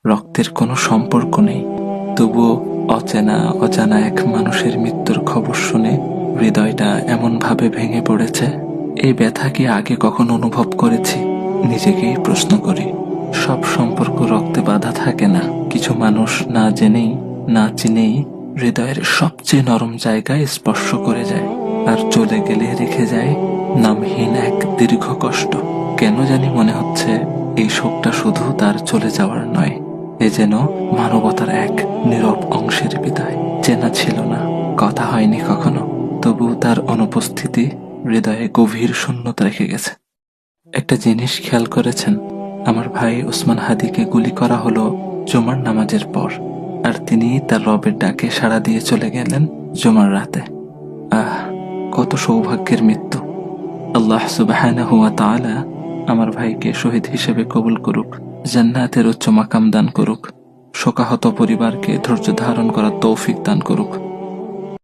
রক্তের কোনো সম্পর্ক নেই, তবুও অচেনা অজানা এক মানুষের মৃত্যুর খবর শুনে হৃদয়টা এমনভাবে ভেঙে পড়েছে। এই ব্যথা কি আগে কখনো অনুভব করেছি? নিজেকেই প্রশ্ন করি। সব সম্পর্ক রক্তে বাঁধা থাকে না। কিছু মানুষ না জেনেই না চিনেই হৃদয়ের সবচেয়ে নরম জায়গায় স্পর্শ করে যায়, আর চলে গেলে রেখে যায় নামহীন এক দীর্ঘ কষ্ট। কেন জানি মনে হচ্ছে এই শোকটা শুধু তার চলে যাওয়ার নয়, এ যেন মানবতার এক নীরব অংশের বিদায়। চেনা ছিল না, কথা হয়নি কখনো, তবু তার অনুপস্থিতি হৃদয়ে গভীর শূন্যতা রেখে গেছে। একটা জিনিস খেয়াল করেছেন? আমার ভাই ওসমান হাদিকে গুলি করা হলো জুমার নামাজের পর, আর তিনি তার রবের ডাকে সাড়া দিয়ে চলে গেলেন জুমার রাতে। আহ, কত সৌভাগ্যের মৃত্যু! আল্লাহ সুবহানাহু ওয়া তাআলা আমার ভাইকে শহীদ হিসেবে কবুল করুক, জান্নাতের উচ্চ মাকাম দান করুক, শোকাহত পরিবারকে ধৈর্য ধারণ করার তৌফিক দান করুক।